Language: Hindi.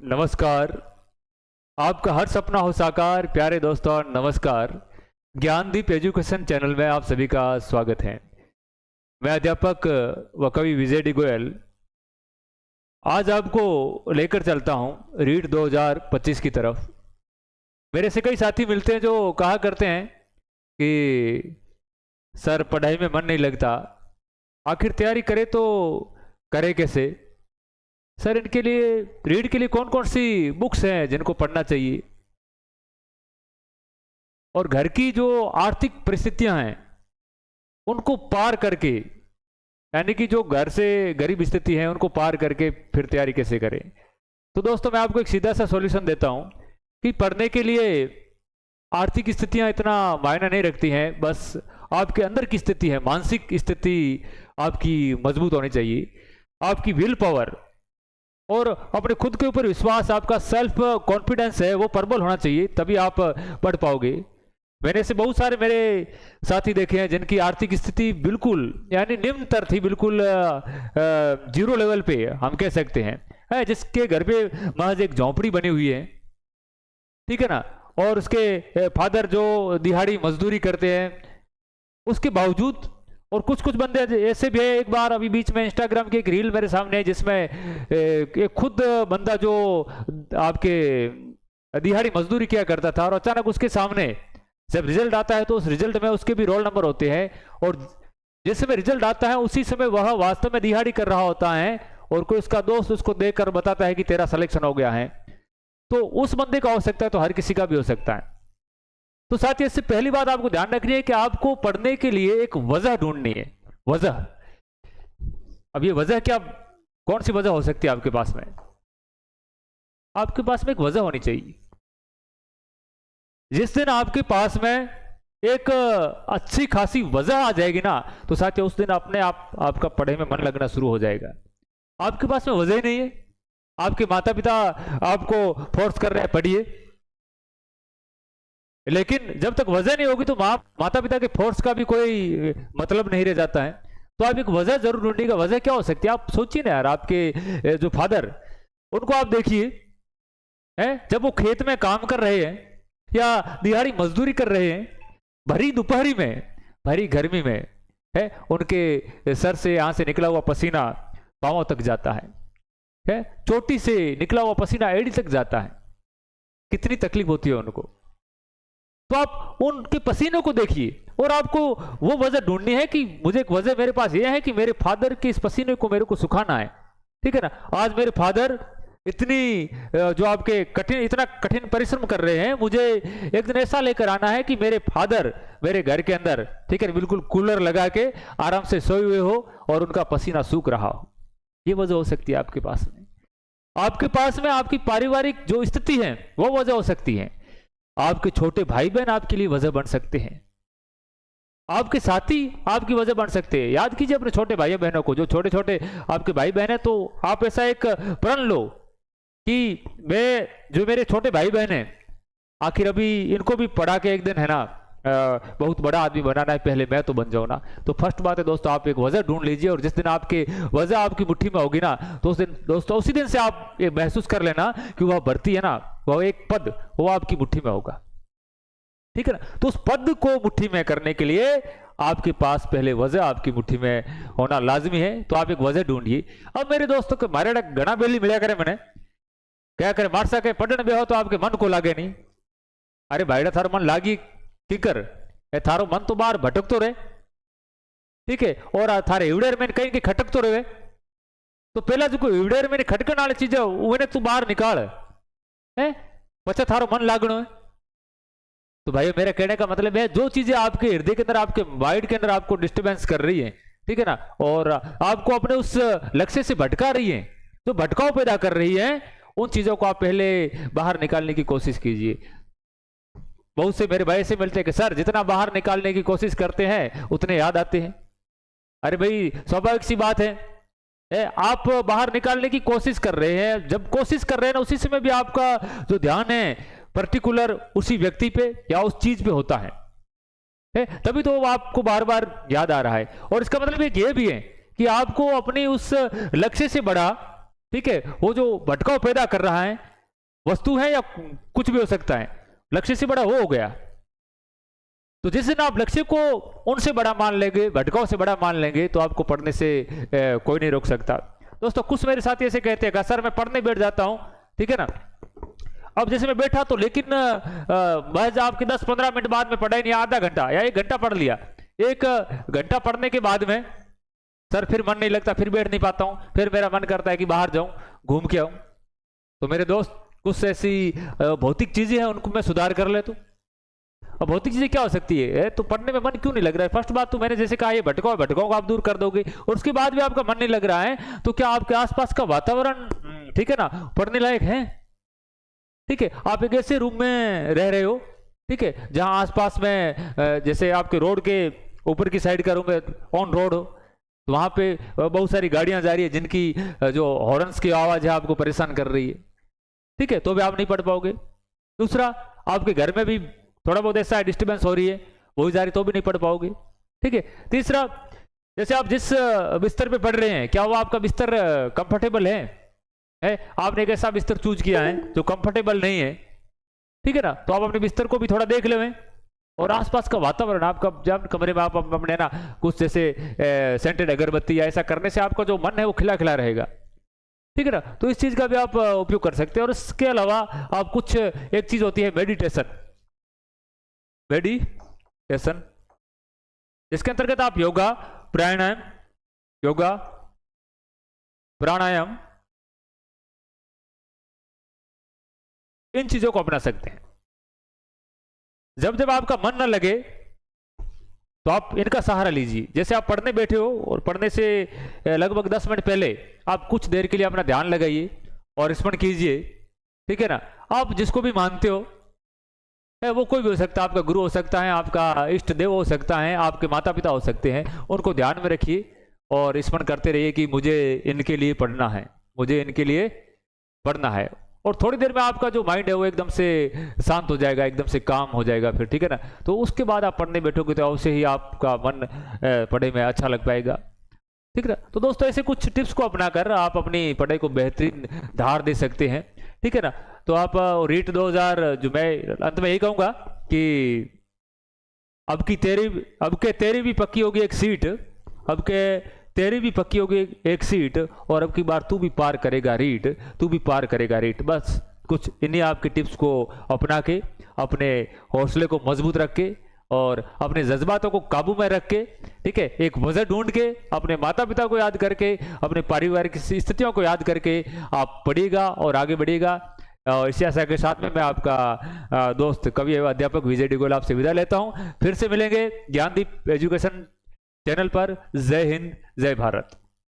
नमस्कार। आपका हर सपना हो साकार। प्यारे दोस्तों नमस्कार। ज्ञानदीप एजुकेशन चैनल में आप सभी का स्वागत है। मैं अध्यापक व कवि विजय डी गोयल आज आपको लेकर चलता हूं रीड 2025 की तरफ। मेरे से कई साथी मिलते हैं जो कहा करते हैं कि सर पढ़ाई में मन नहीं लगता, आखिर तैयारी करे तो करे कैसे। सर इनके लिए रीड के लिए कौन कौन सी बुक्स हैं जिनको पढ़ना चाहिए, और घर की जो आर्थिक परिस्थितियां हैं उनको पार करके, यानी कि जो घर से गरीब स्थिति है उनको पार करके फिर तैयारी कैसे करें। तो दोस्तों मैं आपको एक सीधा सा सॉल्यूशन देता हूं कि पढ़ने के लिए आर्थिक स्थितियां इतना मायना नहीं रखती हैं, बस आपके अंदर की स्थिति है, मानसिक स्थिति आपकी मजबूत होनी चाहिए। आपकी विल पावर और अपने खुद के ऊपर विश्वास, आपका सेल्फ कॉन्फिडेंस है वो प्रबल होना चाहिए, तभी आप पढ़ पाओगे। मैंने से बहुत सारे मेरे साथी देखे हैं जिनकी आर्थिक स्थिति बिल्कुल यानी निम्नतर थी, बिल्कुल जीरो लेवल पे हम कह सकते हैं, जिसके घर पे महज एक झोंपड़ी बनी हुई है, ठीक है ना, और उसके फादर जो दिहाड़ी मजदूरी करते हैं, उसके बावजूद। और कुछ कुछ बंदे ऐसे भी है, एक बार अभी बीच में इंस्टाग्राम की एक रील मेरे सामने है जिसमें एक खुद बंदा जो आपके दिहाड़ी मजदूरी किया करता था, और अचानक उसके सामने जब रिजल्ट आता है तो उस रिजल्ट में उसके भी रोल नंबर होते हैं, और जिस समय रिजल्ट आता है उसी समय वह वास्तव में दिहाड़ी कर रहा होता है, और कोई उसका दोस्त उसको देखकर बताता है कि तेरा सिलेक्शन हो गया है। तो उस बंदे का हो सकता है तो हर किसी का भी हो सकता है। तो साथियों इससे पहली बात आपको ध्यान रखनी है कि आपको पढ़ने के लिए एक वजह ढूंढनी है। वजह, अब ये वजह क्या, कौन सी वजह हो सकती है आपके पास में? आपके पास में एक वजह होनी चाहिए। जिस दिन आपके पास में एक अच्छी खासी वजह आ जाएगी ना, तो साथियों उस दिन अपने आप आपका पढ़ाई में मन लगना शुरू हो जाएगा। आपके पास में वजह ही नहीं है, आपके माता पिता आपको फोर्स कर रहे हैं पढ़िए, लेकिन जब तक वजह नहीं होगी तो माता पिता के फोर्स का भी कोई मतलब नहीं रह जाता है। तो आप एक वजह जरूर ढूंढिएगा। वजह क्या हो सकती है आप सोचिए ना यार। आपके जो फादर, उनको आप देखिए, जब वो खेत में काम कर रहे हैं या दिहाड़ी मजदूरी कर रहे हैं, भरी दोपहरी में, भरी गर्मी में, है उनके सर से यहाँ से निकला हुआ पसीना पांवों तक जाता है, चोटी से निकला हुआ पसीना एड़ी तक जाता है, कितनी तकलीफ होती है उनको। तो आप उनके पसीनों को देखिए, और आपको वो वजह ढूंढनी है कि मुझे एक वजह मेरे पास ये है कि मेरे फादर के इस पसीने को मेरे को सुखाना है, ठीक है ना। आज मेरे फादर इतनी जो आपके इतना कठिन परिश्रम कर रहे हैं, मुझे एक दिन ऐसा लेकर आना है कि मेरे फादर मेरे घर के अंदर, ठीक है, बिल्कुल कूलर लगा के आराम से सोए हुए हो और उनका पसीना सूख रहा हो। ये वजह हो सकती है आपके पास में। आपके पास में आपकी पारिवारिक जो स्थिति है वो वजह हो सकती है। आपके छोटे भाई बहन आपके लिए वजह बन सकते हैं, आपके साथी आपकी वजह बन सकते हैं। याद कीजिए अपने छोटे भाई बहनों को, जो छोटे छोटे आपके भाई बहन है, तो आप ऐसा एक प्रण लो कि जो मेरे छोटे भाई बहन हैं, आखिर अभी इनको भी पढ़ा के एक दिन, है ना, बहुत बड़ा आदमी बनाना है, पहले मैं तो बन जाऊं ना। तो फर्स्ट बात है दोस्तों, आप एक वजह ढूंढ लीजिए, और जिस दिन आपके वजह आपकी मुट्ठी में होगी ना, तो उस दिन दोस्तों, उसी दिन से आप ये महसूस कर लेना कि वह भर्ती है ना, वह एक पद वो आपकी मुट्ठी में होगा, ठीक है ना। तो उस पद को मुट्ठी में करने के लिए आपके पास पहले वजह आपकी मुट्ठी में होना लाजमी है। तो आप एक वजह ढूंढिए। अब मेरे दोस्तों को मारे घना बेली मिला करे, मैंने क्या करे मार सके पढ़ने बे हो तो आपके मन को लागे नहीं। अरे भाईड़ा थारो मन लागी किकर, थारो मन तो बाहर भटक तो रहे, ठीक है, और थारे इवड़ेर में कहीं खटक तो रहे। तो पहला जो कोई इवड़ेर में खटकने वाली चीज है उन्हें तू बाहर निकाल है, पचा थारो मन लागणो है। तो भाई मेरे कहने का मतलब है, जो चीजें आपके हृदय के अंदर, आपके माइंड के अंदर आपको डिस्टर्बेंस कर रही है, ठीक है ना, और आपको अपने उस लक्ष्य से भटका रही है, जो भटकाव पैदा कर रही है, उन चीजों को आप पहले बाहर निकालने की कोशिश कीजिए। बहुत से मेरे भाई से मिलते हैं कि सर जितना बाहर निकालने की कोशिश करते हैं उतने याद आते हैं। अरे भाई स्वाभाविक सी बात है, आप बाहर निकालने की कोशिश कर रहे हैं, जब कोशिश कर रहे हैं ना, उसी समय भी आपका जो ध्यान है पर्टिकुलर उसी व्यक्ति पे या उस चीज पे होता है, तभी तो आपको बार बार याद आ रहा है। और इसका मतलब एक ये भी है कि आपको अपनी उस लक्ष्य से बढ़ा, ठीक है, वो जो भटकाव पैदा कर रहा है, वस्तु है या कुछ भी हो सकता है, लक्ष्य से बड़ा वो हो गया। तो जिस दिन आप लक्ष्य को उनसे बड़ा मान लेंगे, भटकाव से बड़ा मान लेंगे, तो आपको पढ़ने से कोई नहीं रोक सकता। दोस्तों कुछ मेरे साथी ऐसे कहते हैं सर मैं पढ़ने बैठ जाता हूं, ठीक है ना, अब जैसे मैं बैठा तो लेकिन महज आपके 10-15 मिनट बाद में पढ़ा ही नहीं, आधा घंटा या 1 घंटा पढ़ लिया, 1 घंटा पढ़ने के बाद में सर फिर मन नहीं लगता, फिर बैठ नहीं पाता हूं, फिर मेरा मन करता है कि बाहर जाऊं, घूम के आऊं। तो मेरे दोस्त कुछ ऐसी भौतिक चीजें हैं उनको मैं सुधार कर लेता हूं। अब भौतिक चीजें क्या हो सकती है, तो पढ़ने में मन क्यों नहीं लग रहा है? फर्स्ट बात तो मैंने जैसे कहा ये भटकाव को आप दूर कर दोगे, और उसके बाद भी आपका मन नहीं लग रहा है, तो क्या आपके आसपास का वातावरण ठीक है ना पढ़ने लायक है? ठीक है, आप एक ऐसे रूम में रह रहे हो, ठीक है, जहां आसपास में जैसे आपके रोड के ऊपर की साइड का रूम है, ऑन रोड हो, तो वहां पे बहुत सारी गाड़ियां जा रही है जिनकी जो हॉर्न्स की आवाज है आपको परेशान कर रही है, ठीक है, तो भी आप नहीं पढ़ पाओगे। दूसरा, आपके घर में भी थोड़ा बहुत ऐसा डिस्टर्बेंस हो रही है, वो भी जा रही, तो भी नहीं पढ़ पाओगे, ठीक है। तीसरा, जैसे आप जिस बिस्तर पे पढ़ रहे हैं, क्या वो आपका बिस्तर कंफर्टेबल है? आपने एक ऐसा बिस्तर चूज किया है जो कंफर्टेबल नहीं है, ठीक है ना, तो आप अपने बिस्तर को भी थोड़ा देख ले, और आसपास का वातावरण आपका, जब कमरे में आप अपने ना कुछ जैसे सेंटेड अगरबत्ती या ऐसा करने से आपका जो मन है वो खिला खिला रहेगा, ठीक है ना, तो इस चीज का भी आप उपयोग कर सकते हैं। और इसके अलावा आप कुछ, एक चीज होती है मेडिटेशन, जिसके अंतर्गत आप योगा प्राणायाम इन चीजों को अपना सकते हैं। जब जब आपका मन न लगे तो आप इनका सहारा लीजिए। जैसे आप पढ़ने बैठे हो और पढ़ने से लगभग 10 मिनट पहले आप कुछ देर के लिए अपना ध्यान लगाइए और स्मरण कीजिए, ठीक है ना। आप जिसको भी मानते हो, वो कोई भी हो सकता है, आपका गुरु हो सकता है, आपका इष्ट देव हो सकता है, आपके माता पिता हो सकते हैं, उनको ध्यान में रखिए और स्मरण करते रहिए कि मुझे इनके लिए पढ़ना है, मुझे इनके लिए पढ़ना है। और थोड़ी देर में आपका जो माइंड है वो एकदम से शांत हो जाएगा, एकदम से काम हो जाएगा फिर, ठीक है ना। तो उसके बाद आप पढ़ने बैठोगे तो अवश्य ही आपका मन पढ़ाई में अच्छा लग पाएगा, ठीक है ना। तो दोस्तों ऐसे कुछ टिप्स को अपनाकर आप अपनी पढ़ाई को बेहतरीन धार दे सकते हैं, ठीक है ना। तो आप रीट 2000, जो मैं अंत में यही कहूंगा कि अब के तेरी भी पक्की होगी एक सीट, अब के तेरी भी पक्की होगी एक सीट, और अब की बार तू भी पार करेगा रीट। बस कुछ इन्हीं आपकी टिप्स को अपना के अपने हौसले को मजबूत रख के और अपने जज्बातों को काबू में रख के, ठीक है, एक वजह ढूंढ के, अपने माता पिता को याद करके, अपने पारिवारिक स्थितियों को याद करके आप पढ़िएगा और आगे बढ़िएगा। और इसी आशा के साथ में मैं आपका दोस्त कवि एवं अध्यापक विजय डिगोल आपसे विदा लेता हूं। फिर से मिलेंगे ज्ञानदीप एजुकेशन चैनल पर। जय हिंद, जय भारत।